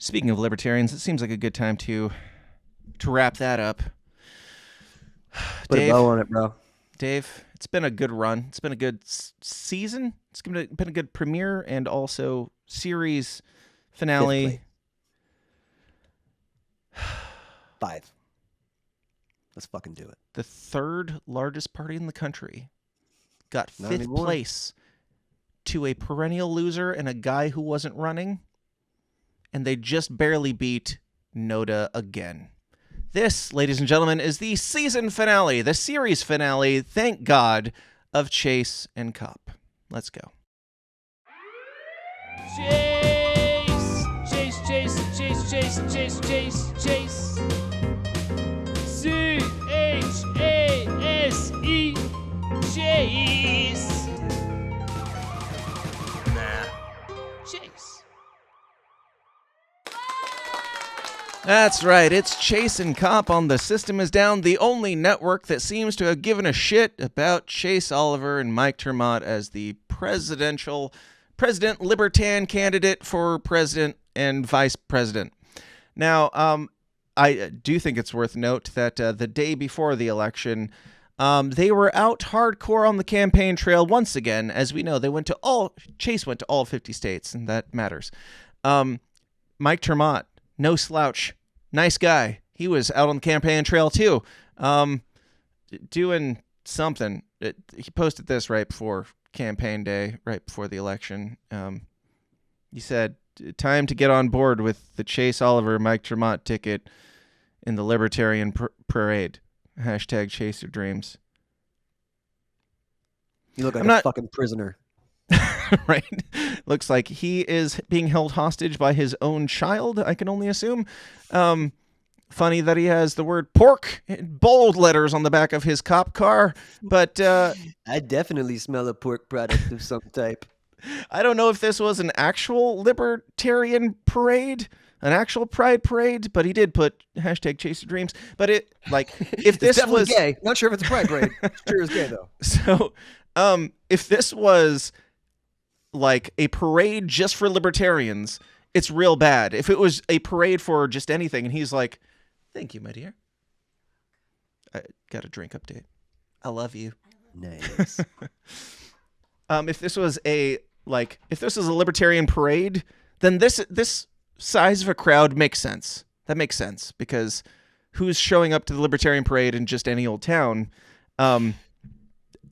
Speaking of libertarians, it seems like a good time to wrap that up. Put a bow on it, bro. Dave, it's been a good run. It's been a good season. It's been a good premiere and also series finale. 5. Let's fucking do it. The third largest party in the country got 5th place to a perennial loser and a guy who wasn't running. And they just barely beat Noda again. This, ladies and gentlemen, is the season finale, the series finale, thank God, of Chase and Cop. Let's go. Chase, Chase, Chase, Chase, Chase, Chase, Chase, Chase. C-H-A-S-E, Chase. Nah. Chase. That's right, it's Chase and Cop on The System Is Down, the only network that seems to have given a shit about Chase Oliver and Mike Termott as the president libertarian candidate for president and vice president. Now, I do think it's worth note that the day before the election, they were out hardcore on the campaign trail once again. As we know, Chase went to all 50 states, and that matters. Mike Termott, no slouch, nice guy. He was out on the campaign trail too, doing something. He posted this right before campaign day, right before the election. He said, "Time to get on board with the Chase Oliver Mike Termott ticket in the Libertarian Parade. Hashtag chase your dreams." You look like a fucking prisoner. Right? Looks like he is being held hostage by his own child, I can only assume. Funny that he has the word pork in bold letters on the back of his cop car, but I definitely smell a pork product of some type. I don't know if this was an actual libertarian parade, an actual pride parade, but he did put hashtag chase your dreams. But if this was gay, not sure if it's a pride parade. Sure is gay though. So, if this was like a parade just for libertarians, it's real bad. If it was a parade for just anything, and he's like, "Thank you, my dear. I got a drink update. I love you." Nice. If this was a libertarian parade, then this size of a crowd makes sense. That makes sense because who's showing up to the libertarian parade in just any old town?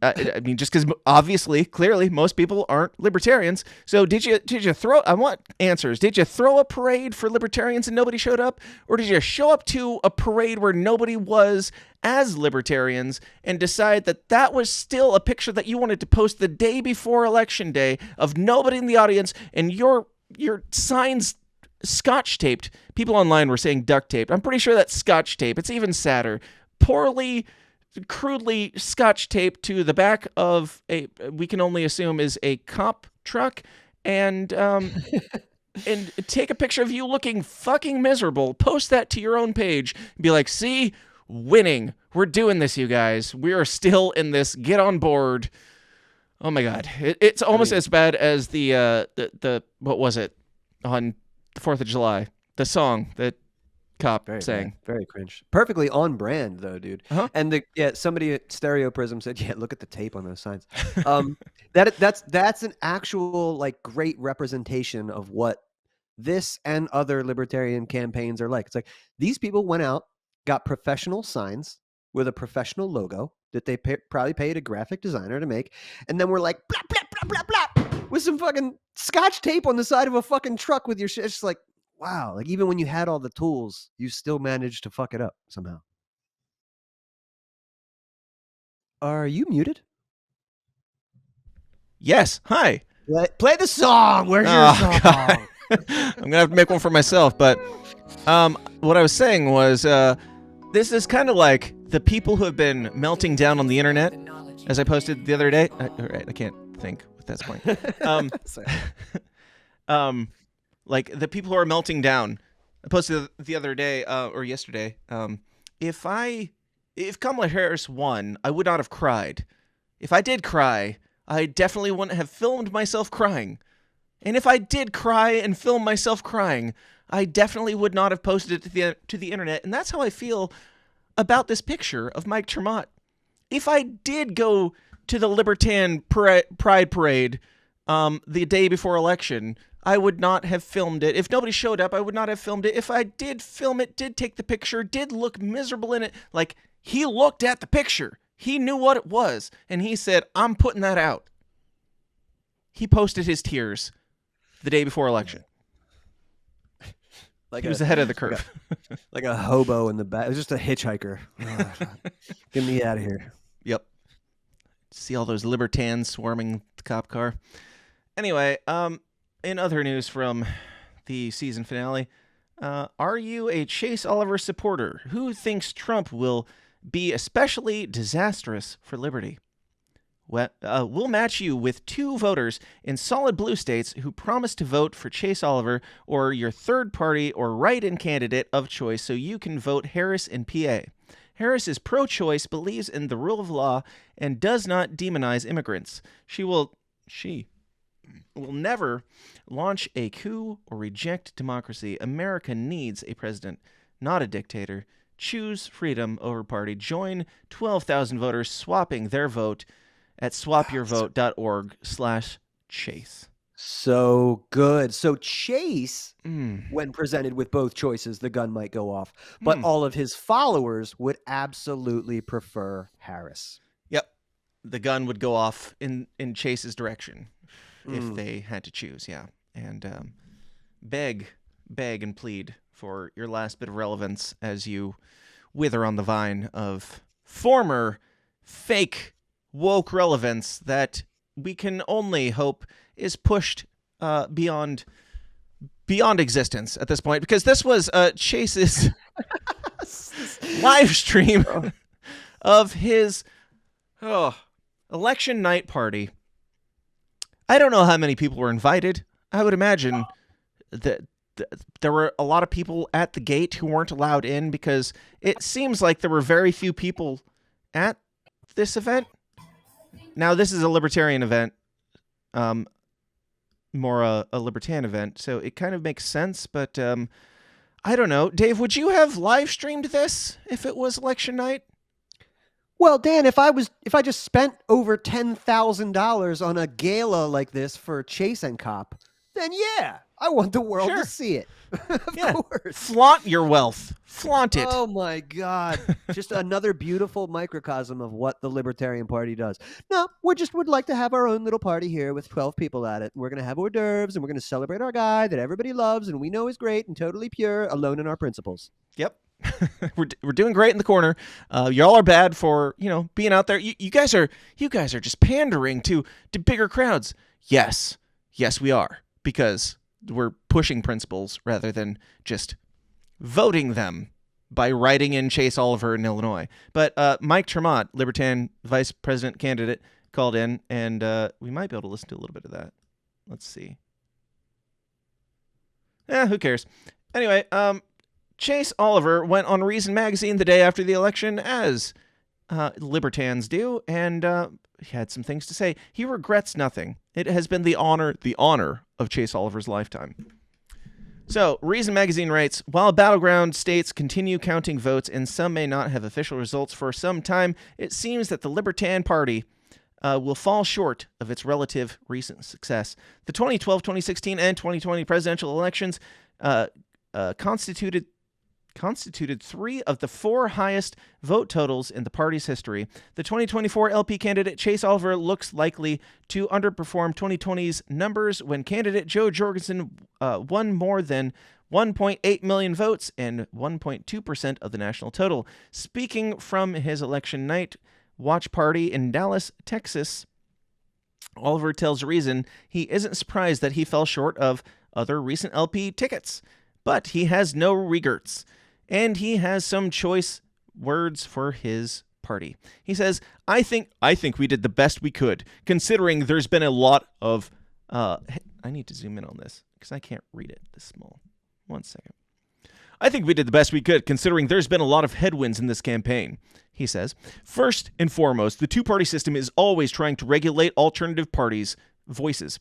I mean, just because obviously, clearly, most people aren't libertarians. So did you throw? I want answers. Did you throw a parade for libertarians and nobody showed up, or did you show up to a parade where nobody was as libertarians and decide that was still a picture that you wanted to post the day before election day of nobody in the audience and your signs scotch taped? People online were saying duct taped. I'm pretty sure that's scotch tape. It's even sadder. Crudely scotch taped to the back of we can only assume is a cop truck, and and take a picture of you looking fucking miserable, post that to your own page, and be like, "See, winning. We're doing this, you guys. We are still in this. Get on board." Oh my God. It's almost as bad as the what was it on the 4th of July? The song that Cop sang. Very cringe. Perfectly on brand though, dude. Uh-huh. And somebody at Stereo Prism said, "Yeah, look at the tape on those signs." That's an actual great representation of what this and other libertarian campaigns are like. It's like these people went out, got professional signs with a professional logo that they probably paid a graphic designer to make, and then we're like blah blah blah blah blah with some fucking scotch tape on the side of a fucking truck with your shit. It's just like, wow, even when you had all the tools, you still managed to fuck it up somehow. Are you muted? Yes. Hi. Play the song. Where's your song? God. I'm going to have to make one for myself. But what I was saying was this is kind of like the people who have been melting down on the internet, as I posted the other day. All right, I can't think what that's point. Like the people who are melting down. I posted the other day or yesterday. If Kamala Harris won, I would not have cried. If I did cry, I definitely wouldn't have filmed myself crying. And if I did cry and film myself crying, I definitely would not have posted it to the internet. And that's how I feel about this picture of Mike Tremont. If I did go to the Libertarian Pride Parade the day before election, I would not have filmed it. If nobody showed up, I would not have filmed it. If I did film it, did take the picture, did look miserable in it, like, he looked at the picture. He knew what it was, and he said, I'm putting that out. He posted his tears the day before election. Like he was ahead of the curve. Like a hobo in the back. It was just a hitchhiker. Get me out of here. Yep. See all those libertarians swarming the cop car. Anyway, in other news from the season finale, are you a Chase Oliver supporter who thinks Trump will be especially disastrous for liberty? We'll match you with 2 voters in solid blue states who promise to vote for Chase Oliver or your third party or write-in candidate of choice so you can vote Harris in PA. Harris is pro-choice, believes in the rule of law, and does not demonize immigrants. She will never launch a coup or reject democracy. America needs a president, not a dictator. Choose freedom over party. Join 12,000 voters swapping their vote at swapyourvote.org/Chase. So good. So Chase, when presented with both choices, the gun might go off. But all of his followers would absolutely prefer Harris. Yep. The gun would go off in Chase's direction if they had to choose, yeah. And beg and plead for your last bit of relevance as you wither on the vine of former fake woke relevance that we can only hope is pushed beyond existence at this point, because this was Chase's live stream of his election night party. I don't know how many people were invited. I would imagine that there were a lot of people at the gate who weren't allowed in because it seems like there were very few people at this event. Now, this is a libertarian event, more a libertarian event, so it kind of makes sense, but I don't know. Dave, would you have live streamed this if it was election night? Well, Dan, if I just spent over $10,000 on a gala like this for Chase and Cop, then yeah, I want the world to see it. Of course. Flaunt your wealth. Flaunt it. Oh my God. Just another beautiful microcosm of what the Libertarian Party does. No, we just would like to have our own little party here with 12 people at it. We're going to have hors d'oeuvres and we're going to celebrate our guy that everybody loves and we know is great and totally pure, alone in our principles. Yep. We're doing great in the corner. Y'all are bad for, being out there. You guys are just pandering to bigger crowds. Yes, we are, because we're pushing principles rather than just voting them by writing in Chase Oliver in Illinois. But Mike Tremont, Libertarian vice president candidate, called in, and we might be able to listen to a little bit of that. Let's see. Who cares? Anyway, Chase Oliver went on Reason Magazine the day after the election, as libertarians do, and he had some things to say. He regrets nothing. It has been the honor of Chase Oliver's lifetime. So, Reason Magazine writes, while battleground states continue counting votes and some may not have official results for some time, it seems that the Libertarian Party will fall short of its relative recent success. The 2012, 2016, and 2020 presidential elections constituted 3 of the 4 highest vote totals in the party's history. The 2024 LP candidate Chase Oliver looks likely to underperform 2020's numbers when candidate Joe Jorgensen won more than 1.8 million votes and 1.2% of the national total. Speaking from his election night watch party in Dallas, Texas, Oliver tells Reason he isn't surprised that he fell short of other recent LP tickets, but he has no regrets. And he has some choice words for his party. He says, I think we did the best we could, considering there's been a lot of... I need to zoom in on this, because I can't read it this small. 1 second. I think we did the best we could, considering there's been a lot of headwinds in this campaign, he says. First and foremost, the two-party system is always trying to regulate alternative parties' voices.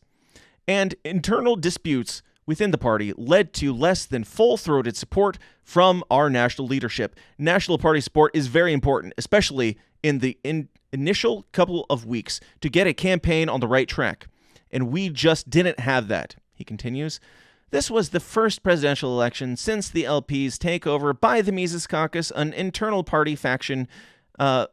And internal disputes within the party led to less than full-throated support from our national leadership. National party support is very important, especially in the initial couple of weeks, to get a campaign on the right track. And we just didn't have that, he continues. This was the first presidential election since the LP's takeover by the Mises Caucus, an internal party faction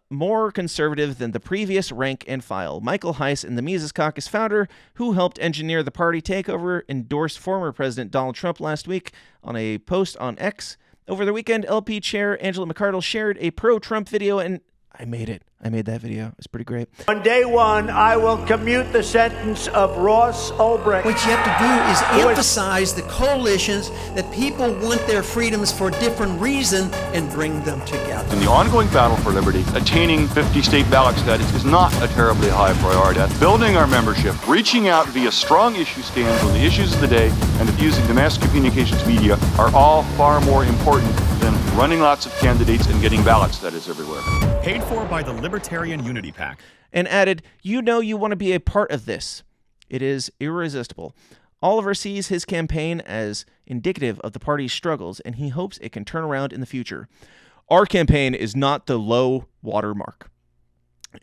more conservative than the previous rank and file. Michael Heiss, and the Mises Caucus founder, who helped engineer the party takeover, endorsed former President Donald Trump last week on a post on X. Over the weekend, LP chair Angela McArdle shared a pro-Trump video, and I made it. I made that video. It's pretty great. On day one, I will commute the sentence of Ross Ulbricht. What you have to do is emphasize the coalitions that people want their freedoms for a different reason and bring them together. In the ongoing battle for liberty, attaining 50 state ballot status is not a terribly high priority. Building our membership, reaching out via strong issue stands on the issues of the day, and diffusing the mass communications media are all far more important than running lots of candidates and getting ballot status everywhere. Paid for by the Libertarian Unity PAC. And added, you know you want to be a part of this. It is irresistible. Oliver sees his campaign as indicative of the party's struggles, and he hopes it can turn around in the future. Our campaign is not the low water mark.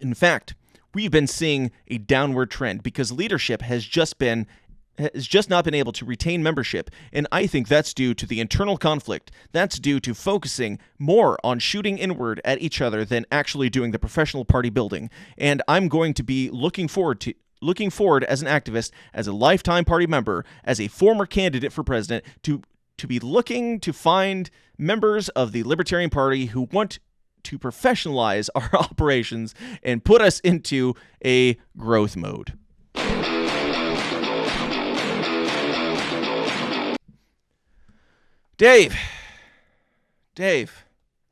In fact, we've been seeing a downward trend because leadership has just not been able to retain membership, and I think that's due to the internal conflict. That's due to focusing more on shooting inward at each other than actually doing the professional party building. And I'm going to be looking forward as an activist, as a lifetime party member, as a former candidate for president, to be looking to find members of the Libertarian Party who want to professionalize our operations and put us into a growth mode. Dave.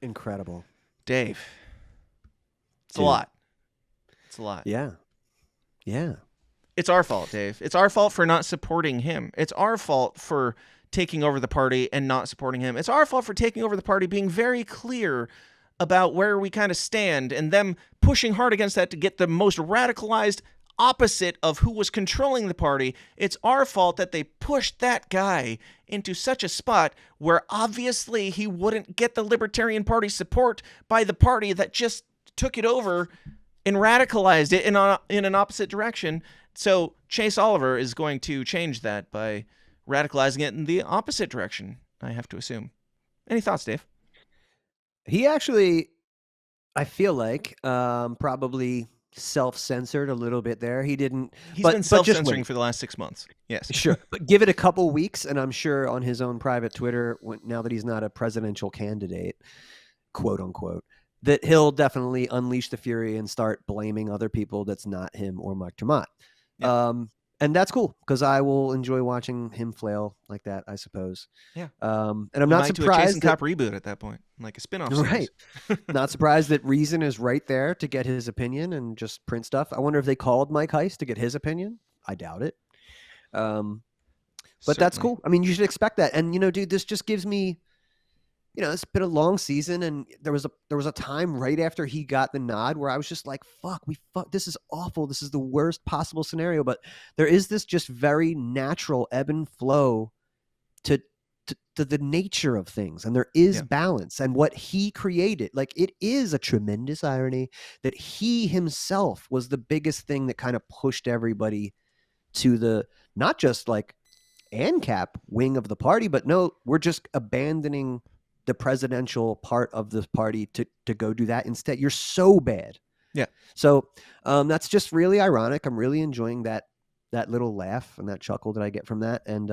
Incredible. Dave. It's a Dude. lot. It's a lot. Yeah. Yeah. It's our fault, Dave. It's our fault for not supporting him. It's our fault for taking over the party and not supporting him. It's our fault for taking over the party, being very clear about where we kind of stand, and them pushing hard against that to get the most radicalized opposite of who was controlling the party. It's our fault that they pushed that guy into such a spot where obviously he wouldn't get the Libertarian Party support by the party that just took it over and radicalized it in an opposite direction. So Chase Oliver is going to change that by radicalizing it in the opposite direction, I have to assume. Any thoughts, Dave? He actually, I feel like, probably self-censored a little bit there. He didn't. He's but, been but just self-censoring wait. for the last 6 months. Yes. Sure. But give it a couple weeks, and I'm sure on his own private Twitter, now that he's not a presidential candidate, quote unquote, that he'll definitely unleash the fury and start blaming other people that's not him or Mike Tremont. Yeah. And that's cool, because I will enjoy watching him flail like that, I suppose. Yeah. And I'm We not might do a Chase surprised and that, Cop reboot at that point, like a spin-off series. right. Not surprised that Reason is right there to get his opinion and just print stuff. I wonder if they called Mike Heiss to get his opinion. I doubt it. But that's Certainly. cool. I mean, you should expect that. And, dude, this just gives me, it's been a long season, and there was a time right after he got the nod where I was just like, fuck, this is awful. This is the worst possible scenario. But there is this just very natural ebb and flow to the nature of things, and there is balance. And what he created, like, it is a tremendous irony that he himself was the biggest thing that kind of pushed everybody to the, not just like ANCAP wing of the party, but no, we're just abandoning the presidential part of the party to go do that instead. You're so bad. Yeah. So that's just really ironic. I'm really enjoying that little laugh and that chuckle that I get from that. And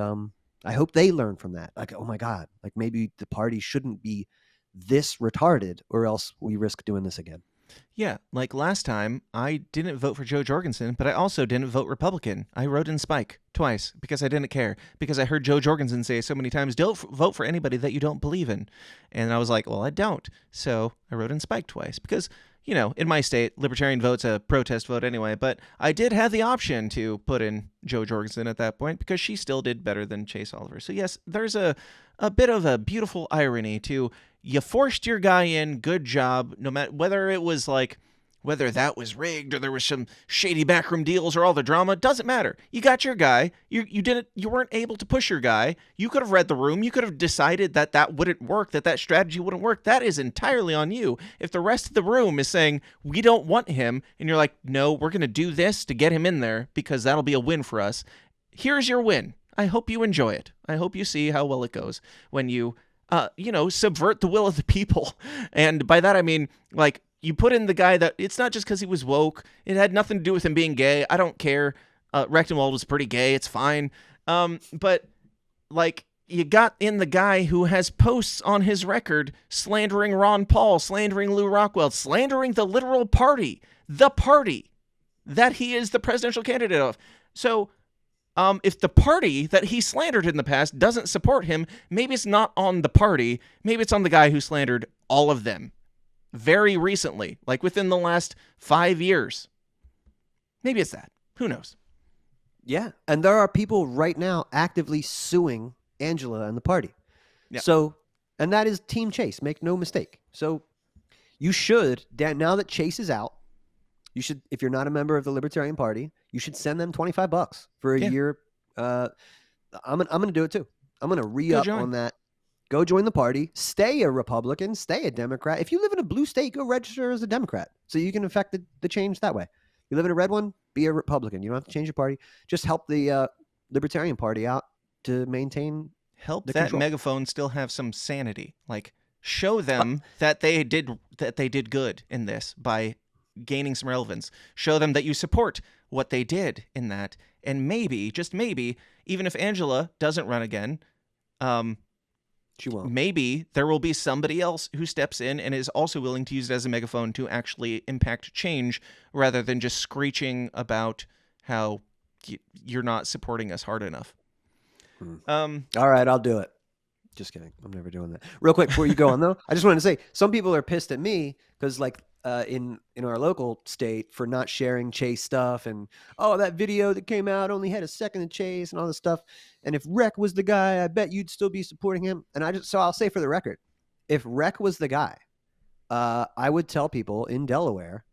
I hope they learn from that. Like, oh my God, like maybe the party shouldn't be this retarded, or else we risk doing this again. Yeah, like last time, I didn't vote for Joe Jorgensen, but I also didn't vote Republican. I wrote in Spike twice because I didn't care, because I heard Joe Jorgensen say so many times, don't vote for anybody that you don't believe in. And I was like, well, I don't. So I wrote in Spike twice because, in my state, Libertarian vote's a protest vote anyway, but I did have the option to put in Joe Jorgensen at that point because she still did better than Chase Oliver. So yes, there's a bit of a beautiful irony to, you forced your guy in, good job, no matter whether it was like Whether that was rigged or there was some shady backroom deals or all the drama, doesn't matter. You got your guy. You weren't able to push your guy. You could have read the room. You could have decided that wouldn't work, that strategy wouldn't work. That is entirely on you. If the rest of the room is saying, we don't want him, and you're like, no, we're going to do this to get him in there because that'll be a win for us. Here's your win. I hope you enjoy it. I hope you see how well it goes when you, subvert the will of the people. And by that, I mean, like, you put in the guy that it's not just because he was woke. It had nothing to do with him being gay. I don't care. Rectenwald was pretty gay. It's fine. But like you got in the guy who has posts on his record slandering Ron Paul, slandering Lou Rockwell, slandering the literal party that he is the presidential candidate of. So if the party that he slandered in the past doesn't support him, maybe it's not on the party. Maybe it's on the guy who slandered all of them. Very recently, like within the last 5 years. Maybe it's that. Who knows? Yeah. And there are people right now actively suing Angela and the party. Yeah. So, and that is Team Chase. Make no mistake. So you should, now that Chase is out, you should, if you're not a member of the Libertarian Party, you should send them $25 for a year. I'm going to do it too. I'm going to re-up on that. Go join the party, stay a Republican, stay a Democrat. If you live in a blue state, go register as a Democrat so you can affect the change that way. You live in a red one, be a Republican. You don't have to change your party. Just help the Libertarian Party out to maintain help the that control. megaphone still have some sanity. Like show them that they did good in this by gaining some relevance. Show them that you support what they did in that. And maybe, just maybe, even if Angela doesn't run again, she won't. Maybe there will be somebody else who steps in and is also willing to use it as a megaphone to actually impact change rather than just screeching about how you're not supporting us hard enough. All right, I'll do it. Just kidding. I'm never doing that. Real quick before you go on though, I just wanted to say some people are pissed at me because like in our local state for not sharing Chase stuff and that video that came out only had a second of Chase and all this stuff. And if Rec was the guy, I bet you'd still be supporting him. And I'll say for the record, if Rec was the guy, I would tell people in Delaware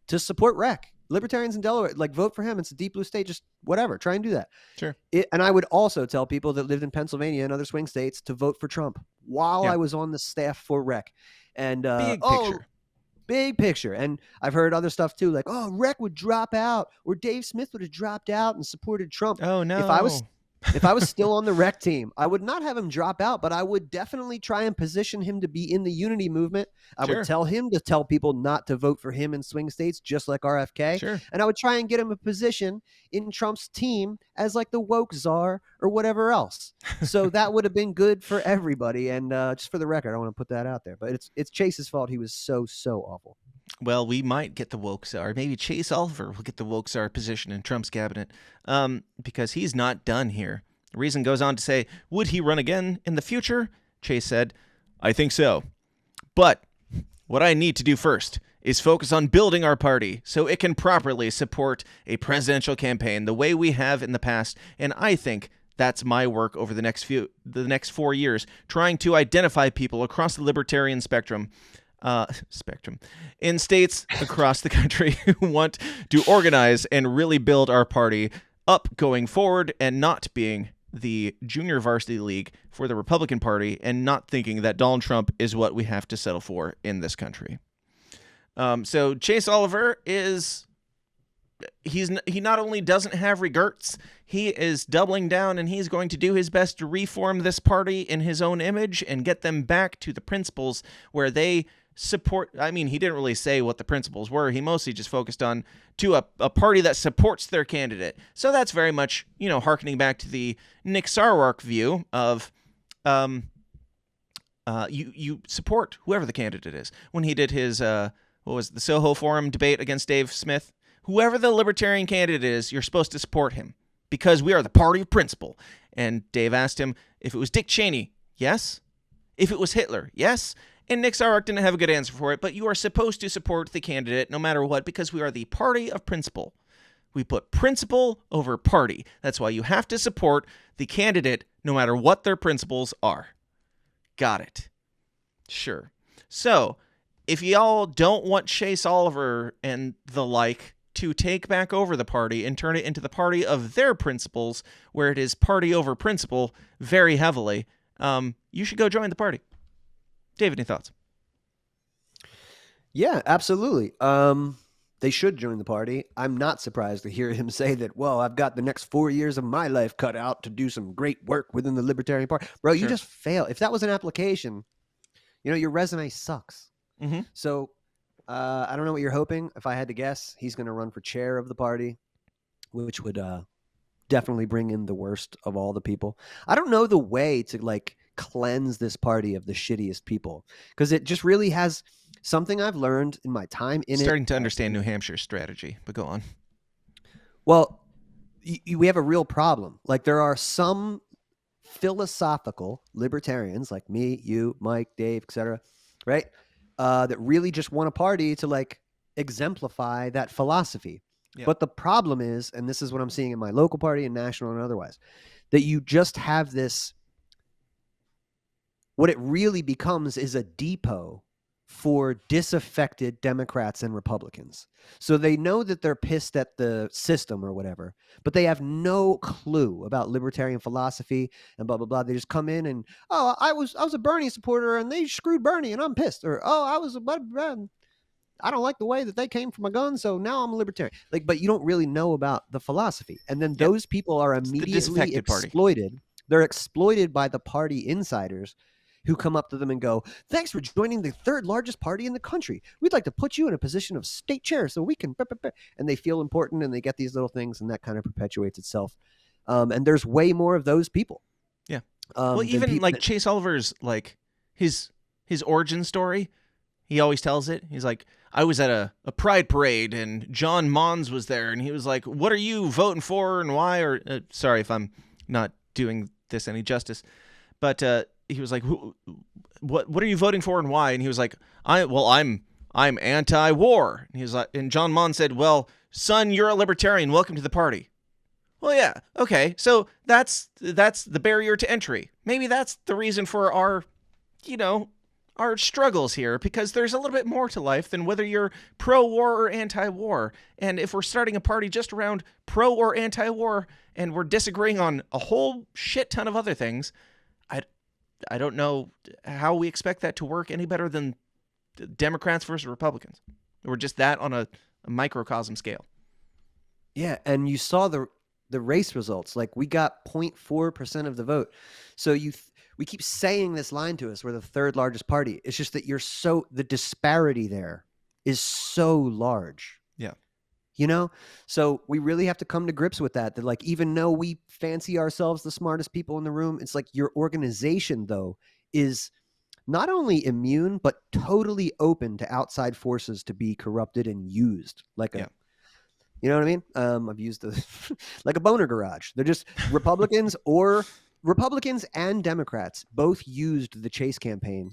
to support Rec. Libertarians in Delaware, like vote for him. It's a deep blue state, just whatever, try and do that. Sure. And I would also tell people that lived in Pennsylvania and other swing states to vote for Trump while I was on the staff for Rec. And big picture. Big picture. And I've heard other stuff too, like, Rec would drop out or Dave Smith would have dropped out and supported Trump. Oh, no. If I was still on the Rec team, I would not have him drop out, but I would definitely try and position him to be in the unity movement. I would tell him to tell people not to vote for him in swing states, just like RFK. Sure. And I would try and get him a position in Trump's team as like the woke czar or whatever else. So that would have been good for everybody. And just for the record, I want to put that out there. But it's Chase's fault. He was so awful. Well, we might get the woke czar. Maybe Chase Oliver will get the woke czar position in Trump's cabinet because he's not done here. The reason goes on to say, would he run again in the future? Chase said, I think so. But what I need to do first is focus on building our party so it can properly support a presidential campaign the way we have in the past. And I think that's my work over the next 4 years, trying to identify people across the libertarian spectrum in states across the country who want to organize and really build our party up going forward and not being the junior varsity league for the Republican Party and not thinking that Donald Trump is what we have to settle for in this country. So Chase Oliver he not only doesn't have regrets, he is doubling down and he's going to do his best to reform this party in his own image and get them back to the principles where they support. I mean, he didn't really say what the principles were. He mostly just focused on to a party that supports their candidate. So that's very much, hearkening back to the Nick Sarwark view of you support whoever the candidate is. When he did his the Soho Forum debate against Dave Smith, whoever the libertarian candidate is, you're supposed to support him because we are the party of principle. And Dave asked him if it was Dick Cheney, yes. If it was Hitler, yes. And Nick Sarwark didn't have a good answer for it, but you are supposed to support the candidate no matter what because we are the party of principle. We put principle over party. That's why you have to support the candidate no matter what their principles are. Got it. Sure. So, if y'all don't want Chase Oliver and the like to take back over the party and turn it into the party of their principles, where it is party over principle very heavily, you should go join the party. David, any thoughts? Yeah, absolutely. They should join the party. I'm not surprised to hear him say that, well, I've got the next 4 years of my life cut out to do some great work within the Libertarian Party. Bro, you just fail. If that was an application, your resume sucks. Mm-hmm. So I don't know what you're hoping. If I had to guess, he's going to run for chair of the party, which would definitely bring in the worst of all the people. I don't know the way to cleanse this party of the shittiest people, because it just really has something I've learned in my time in Starting to understand New Hampshire's strategy, but go on. Well, we have a real problem. There are some philosophical libertarians like me, you, Mike, Dave, etc., right? That really just want a party to exemplify that philosophy. Yeah. But the problem is, and this is what I'm seeing in my local party and national and otherwise, that you just have this, what it really becomes is a depot for disaffected Democrats and Republicans. So they know that they're pissed at the system or whatever, but they have no clue about libertarian philosophy and blah, blah, blah. They just come in and, oh, I was a Bernie supporter and they screwed Bernie and I'm pissed. Or, oh, I don't like the way that they came for my gun, so now I'm a libertarian. But you don't really know about the philosophy. And then those people are immediately exploited. Party. They're exploited by the party insiders who come up to them and go, thanks for joining the third largest party in the country. We'd like to put you in a position of state chair so we can, and they feel important and they get these little things and that kind of perpetuates itself. And there's way more of those people. Yeah. Well, even Chase Oliver's, his origin story, he always tells it. He's like, I was at a pride parade and John Mons was there and he was like, what are you voting for and why? Or sorry if I'm not doing this any justice, but he was like, what are you voting for and why? And he was like, I'm anti-war. And he was like, and John Mons said, well, son, you're a libertarian. Welcome to the party. Well, yeah. Okay. So that's the barrier to entry. Maybe that's the reason for our struggles here, because there's a little bit more to life than whether you're pro-war or anti-war. And if we're starting a party just around pro or anti-war and we're disagreeing on a whole shit ton of other things, I don't know how we expect that to work any better than Democrats versus Republicans. Or just that on a microcosm scale. Yeah, and you saw the race results. We got 0.4% of the vote. So we keep saying this line to us, we're the third largest party. It's just that the disparity there is so large. Yeah. So we really have to come to grips with that even though we fancy ourselves the smartest people in the room, it's your organization though is not only immune, but totally open to outside forces to be corrupted and used you know what I mean? I've used like a boner garage. They're just Republicans and Democrats both used the Chase campaign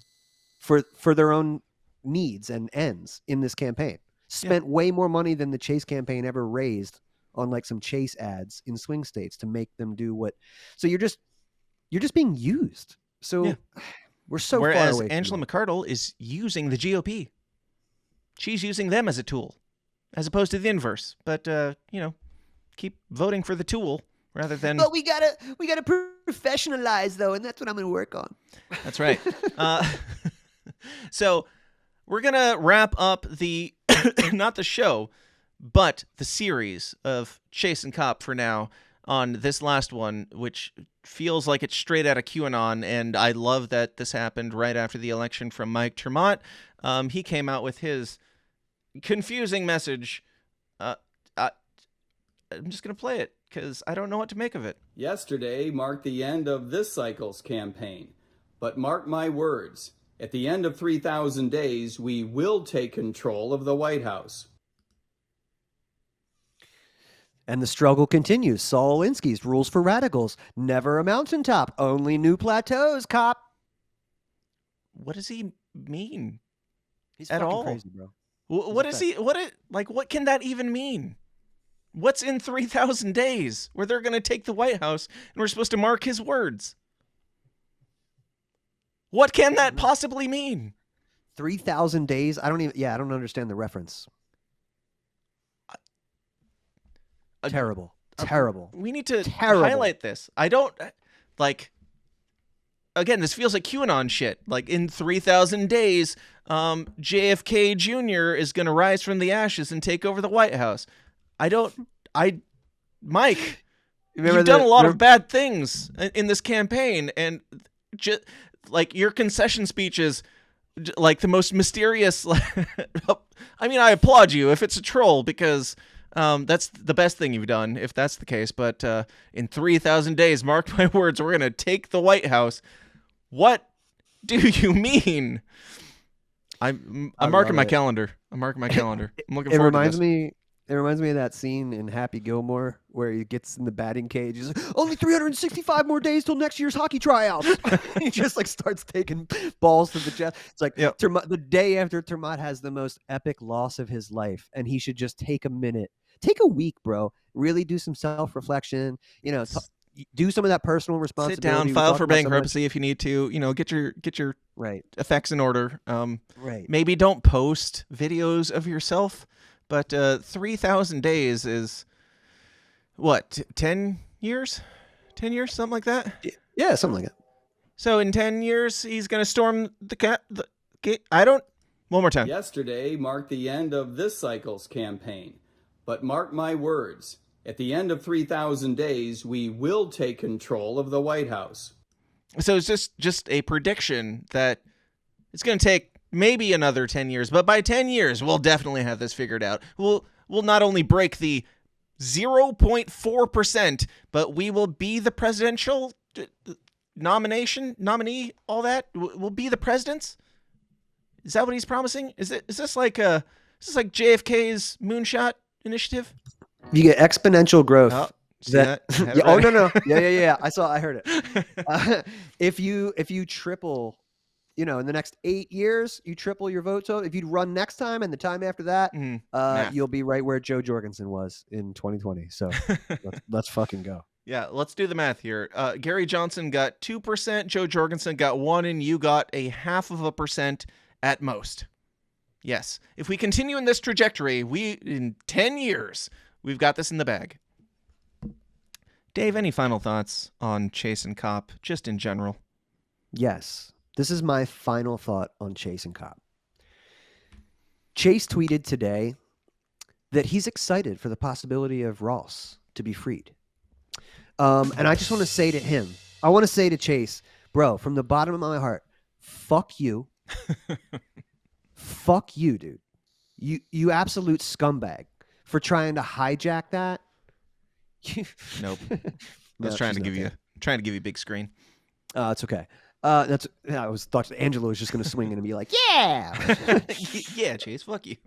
for their own needs and ends in this campaign. Spent way more money than the Chase campaign ever raised on some Chase ads in swing states to make them do what. So you're just being used. So we're so far away. Whereas Angela McArdle is using the GOP. She's using them as a tool, as opposed to the inverse. But keep voting for the tool rather than. But we gotta professionalize though, and that's what I'm gonna work on. That's right. So we're gonna wrap up the not the show, but the series of Chase and Cop for now on this last one, which feels like it's straight out of QAnon. And I love that this happened right after the election from Mike Tremont. He came out with his confusing message. I'm just going to play it because I don't know what to make of it. Yesterday marked the end of this cycle's campaign. But mark my words, at the end of 3,000 days, we will take control of the White House. And the struggle continues. Saul Alinsky's rules for radicals. Never a mountaintop, only new plateaus, cop. What does he mean? He's at fucking all crazy, bro. What can that even mean? What's in 3,000 days where they're going to take the White House and we're supposed to mark his words? What can that possibly mean? 3,000 days. I don't understand the reference. Terrible. Terrible. We need to Terrible. highlight this. I don't like. Again, this feels like QAnon shit. Like in 3,000 days, JFK Jr. is going to rise from the ashes and take over the White House. Mike, you've done a lot of bad things in this campaign, and just like your concession speeches, like the most mysterious. I mean, I applaud you if it's a troll, because that's the best thing you've done, if that's the case. But in 3,000 days, mark my words, we're going to take the White House. What do you mean? I'm marking my calendar. I'm marking my calendar. I'm looking forward to this. It reminds me of that scene in Happy Gilmore where he gets in the batting cage. He's like, only 365 more days till next year's hockey tryouts. He just like starts taking balls to the chest. It's like the day after Termat has the most epic loss of his life, and he should just take a minute, take a week, bro. Really do some self-reflection. You know, do some of that personal responsibility. Sit down, file for bankruptcy if you need to. You know, get your effects in order. Maybe don't post videos of yourself. But 3,000 days is what, 10 years? 10 years, something like that? Yeah, something like that. So in 10 years, he's going to storm the gate. One more time. Yesterday marked the end of this cycle's campaign. But mark my words, at the end of 3,000 days, we will take control of the White House. So it's just a prediction that it's going to take maybe another 10 years, but by 10 years, we'll definitely have this figured out. We'll not only break the 0.4%, but we will be the presidential nominee, all that. We'll be the presidents. Is that what he's promising? Is this like JFK's moonshot initiative? You get exponential growth. Oh, no. Yeah. I heard it. If you triple, in the next 8 years, you triple your vote. So if you'd run next time and the time after that, you'll be right where Joe Jorgensen was in 2020. So let's fucking go. Yeah, let's do the math here. Gary Johnson got 2%, Joe Jorgensen got 1%, and you got 0.5% at most. Yes. If we continue in this trajectory, in 10 years, we've got this in the bag. Dave, any final thoughts on Chase and Cop, just in general? Yes. This is my final thought on Chase and Cop. Chase tweeted today that he's excited for the possibility of Ross to be freed. And I just want to say to him, I want to say to Chase, bro, from the bottom of my heart, fuck you. Fuck you, dude. You absolute scumbag for trying to hijack that. Nope. I was trying to give you big screen. It's okay. I thought Angela was just going to swing in and be like, yeah. Yeah, Chase, fuck you.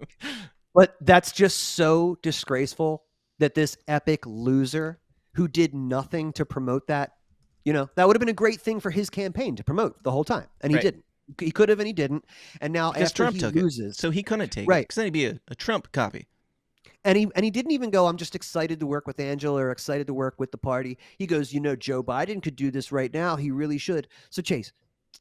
But that's just so disgraceful that this epic loser who did nothing to promote that, that would have been a great thing for his campaign to promote the whole time. And he didn't. He could have and he didn't. And now because after Trump he took loses. It, so he couldn't take it. Because then he'd be a Trump copy. And he didn't even go, I'm just excited to work with Angela or excited to work with the party. He goes, Joe Biden could do this right now. He really should. So Chase,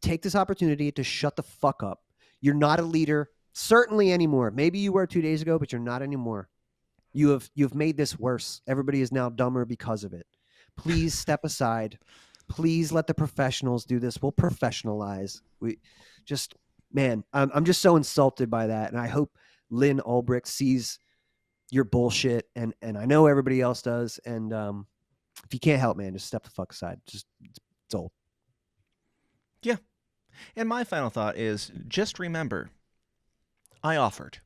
take this opportunity to shut the fuck up. You're not a leader, certainly anymore. Maybe you were 2 days ago, but you're not anymore. You've made this worse. Everybody is now dumber because of it. Please step aside. Please let the professionals do this. We'll professionalize. I'm just so insulted by that. And I hope Lynn Ulbricht sees your bullshit, and I know everybody else does. And if you can't help, man, just step the fuck aside. It's old. Yeah. And my final thought is just remember, I offered.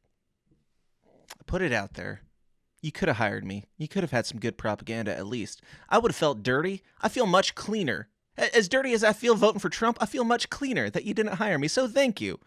I put it out there. You could have hired me. You could have had some good propaganda at least. I would have felt dirty. I feel much cleaner. As dirty as I feel voting for Trump, I feel much cleaner that you didn't hire me. So thank you.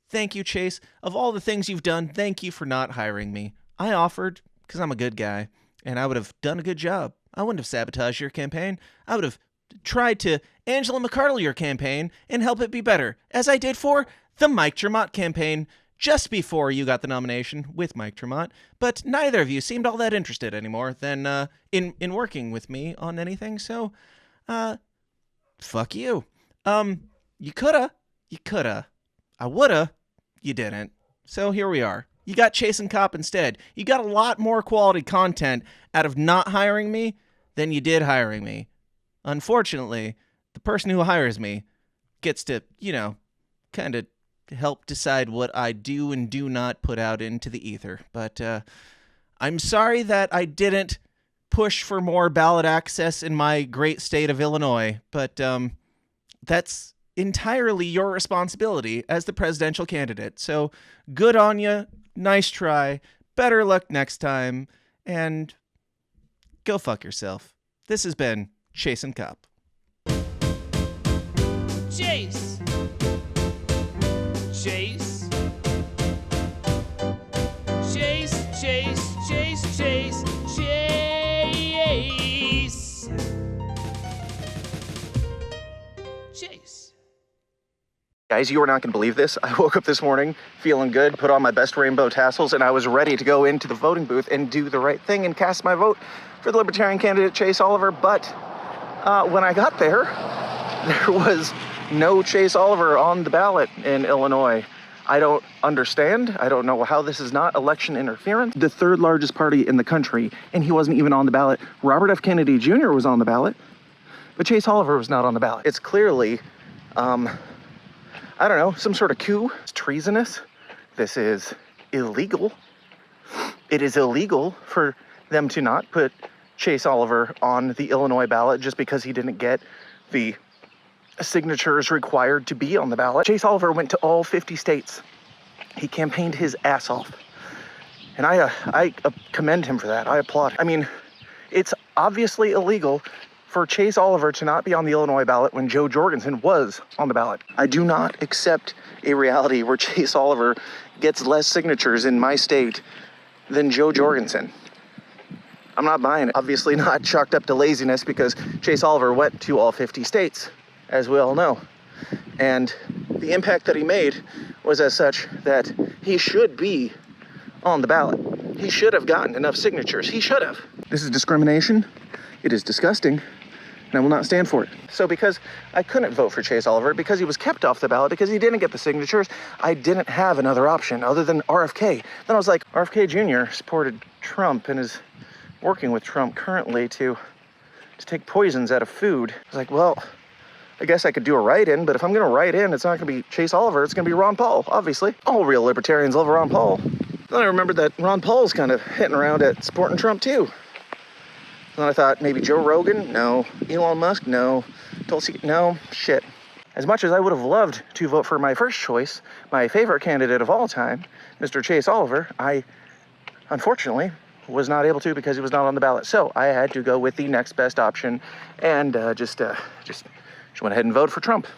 Thank you, Chase. Of all the things you've done, thank you for not hiring me. I offered because I'm a good guy, and I would have done a good job. I wouldn't have sabotaged your campaign. I would have tried to Angela McArdle your campaign and help it be better, as I did for the Mike Tremont campaign just before you got the nomination with Mike Tremont. But neither of you seemed all that interested anymore than in working with me on anything. So, fuck you. You coulda. I woulda. you didn't. So here we are. You got Chase and Cop instead. You got a lot more quality content out of not hiring me than you did hiring me. Unfortunately, the person who hires me gets to, kind of help decide what I do and do not put out into the ether. But I'm sorry that I didn't push for more ballot access in my great state of Illinois, but that's entirely your responsibility as the presidential candidate. So good on you. Nice try. Better luck next time. And go fuck yourself. This has been Chase and Cop. Chase. Chase. Chase, chase, chase, chase, chase. Chase. Guys, you are not going to believe this. I woke up this morning feeling good, put on my best rainbow tassels, and I was ready to go into the voting booth and do the right thing and cast my vote for the Libertarian candidate, Chase Oliver. But when I got there was no Chase Oliver on the ballot in Illinois. I don't understand. I don't know how this is not election interference. The third largest party in the country, and he wasn't even on the ballot. Robert F. Kennedy Jr. was on the ballot, but Chase Oliver was not on the ballot. It's clearly, I don't know, some sort of coup. It's treasonous. This is illegal. It is illegal for them to not put Chase Oliver on the Illinois ballot just because he didn't get the signatures required to be on the ballot. Chase Oliver went to all 50 states. He campaigned his ass off. And I commend him for that. I applaud. I mean, it's obviously illegal for Chase Oliver to not be on the Illinois ballot when Joe Jorgensen was on the ballot. I do not accept a reality where Chase Oliver gets less signatures in my state than Joe Jorgensen. I'm not buying it. Obviously not chalked up to laziness because Chase Oliver went to all 50 states, as we all know. And the impact that he made was as such that he should be on the ballot. He should have gotten enough signatures. He should have. This is discrimination. It is disgusting. And I will not stand for it. So because I couldn't vote for Chase Oliver, because he was kept off the ballot, because he didn't get the signatures, I didn't have another option other than RFK. Then I was like, RFK Jr. supported Trump and is working with Trump currently to take poisons out of food. I was like, well, I guess I could do a write-in, but if I'm going to write in, it's not going to be Chase Oliver, it's going to be Ron Paul, obviously. All real libertarians love Ron Paul. Then I remembered that Ron Paul's kind of hitting around at supporting Trump too. Then I thought, maybe Joe Rogan? No. Elon Musk? No. Tulsi? No. Shit. As much as I would have loved to vote for my first choice, my favorite candidate of all time, Mr. Chase Oliver, I, unfortunately, was not able to because he was not on the ballot. So I had to go with the next best option and just went ahead and voted for Trump.